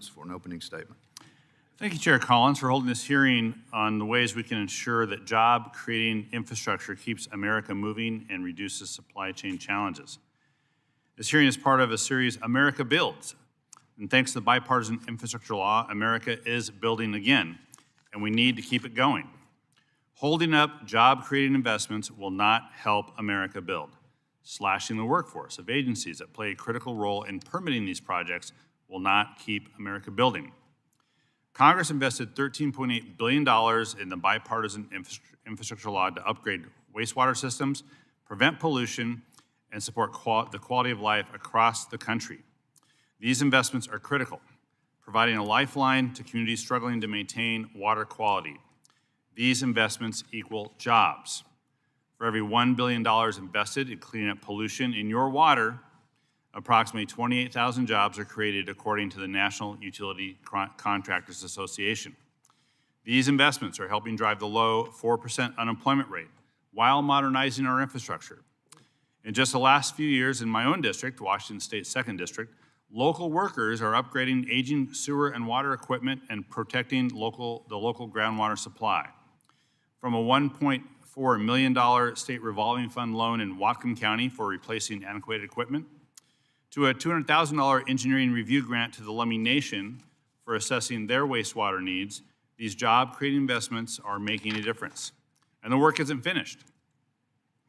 minutes for an opening statement. Thank you, Chair Collins, for holding this hearing on the ways we can ensure that job-creating infrastructure keeps America moving and reduces supply chain challenges. This hearing is part of a series, America Builds. And thanks to the bipartisan infrastructure law, America is building again, and we need to keep it going. Holding up job-creating investments will not help America build. Slashing the workforce of agencies that play a critical role in permitting these projects will not keep America building. Congress invested $13.8 billion in the bipartisan infrastructure law to upgrade wastewater systems, prevent pollution, and support the quality of life across the country. These investments are critical, providing a lifeline to communities struggling to maintain water quality. These investments equal jobs. For every $1 billion invested in cleaning up pollution in your water, approximately 28,000 jobs are created according to the National Utility Contractors Association. These investments are helping drive the low 4% unemployment rate while modernizing our infrastructure. In just the last few years in my own district, Washington State's 2nd District, local workers are upgrading aging sewer and water equipment and protecting the local groundwater supply. From a $1.4 million state revolving fund loan in Whatcom County for replacing antiquated equipment, to a $200,000 engineering review grant to the Lummi Nation for assessing their wastewater needs, these job-creating investments are making a difference. And the work isn't finished.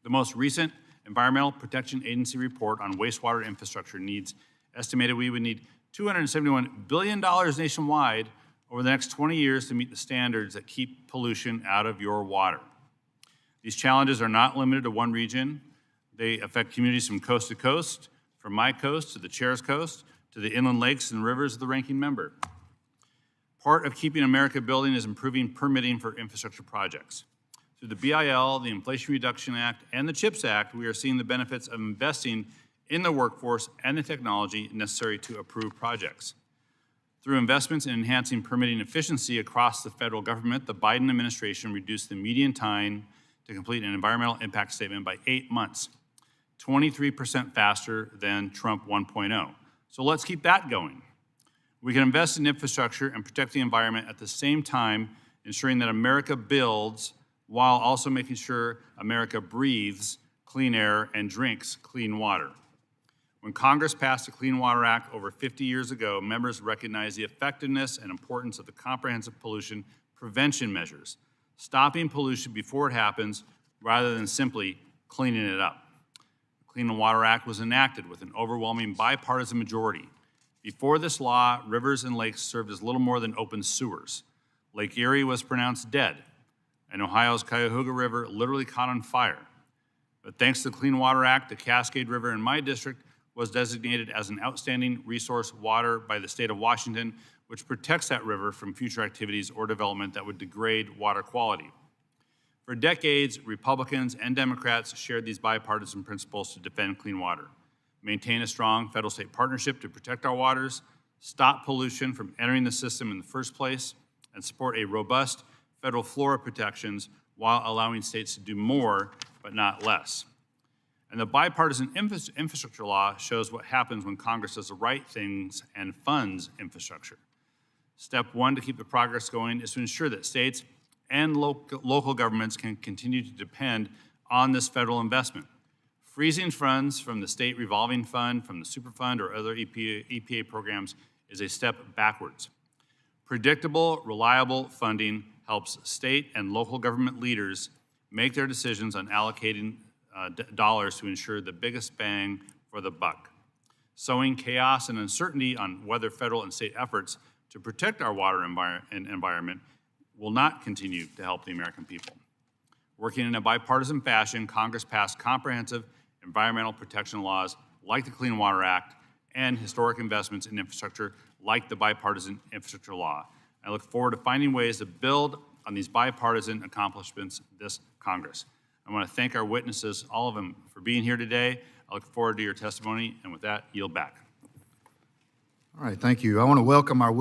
The most recent Environmental Protection Agency report on wastewater infrastructure needs estimated we would need $271 billion nationwide over the next 20 years to meet the standards that keep pollution out of your water. These challenges are not limited to one region. They affect communities from coast to coast, from my coast to the chair's coast, to the inland lakes and rivers of the ranking member. Part of keeping America building is improving permitting for infrastructure projects. Through the BIL, the Inflation Reduction Act, and the CHIPS Act, we are seeing the benefits of investing in the workforce and the technology necessary to approve projects. Through investments in enhancing permitting efficiency across the federal government, the Biden administration reduced the median time to complete an environmental impact statement by 8 months. 23% faster than Trump 1.0. So let's keep that going. We can invest in infrastructure and protect the environment at the same time, ensuring that America builds while also making sure America breathes clean air and drinks clean water. When Congress passed the Clean Water Act over 50 years ago, members recognized the effectiveness and importance of the comprehensive pollution prevention measures, stopping pollution before it happens rather than simply cleaning it up. Clean Water Act was enacted with an overwhelming bipartisan majority. Before this law, rivers and lakes served as little more than open sewers. Lake Erie was pronounced dead, and Ohio's Cuyahoga River literally caught on fire. But thanks to the Clean Water Act, the Cascade River in my district was designated as an outstanding resource water by the state of Washington, which protects that river from future activities or development that would degrade water quality. For decades, Republicans and Democrats shared these bipartisan principles to defend clean water, maintain a strong federal-state partnership to protect our waters, stop pollution from entering the system in the first place, and support a robust federal flora protections while allowing states to do more, but not less. And the bipartisan infrastructure law shows what happens when Congress does the right things and funds infrastructure. Step one to keep the progress going is to ensure that states and local governments can continue to depend on this federal investment. Freezing funds from the state revolving fund, from the Superfund, or other EPA programs is a step backwards. Predictable, reliable funding helps state and local government leaders make their decisions on allocating dollars to ensure the biggest bang for the buck. Sowing chaos and uncertainty on whether federal and state efforts to protect our water environment will not continue to help the American people. Working in a bipartisan fashion, Congress passed comprehensive environmental protection laws like the Clean Water Act and historic investments in infrastructure like the bipartisan infrastructure law. I look forward to finding ways to build on these bipartisan accomplishments this Congress. I want to thank our witnesses, all of them, for being here today. I look forward to your testimony, and with that, yield back. All right, thank you. I want to welcome our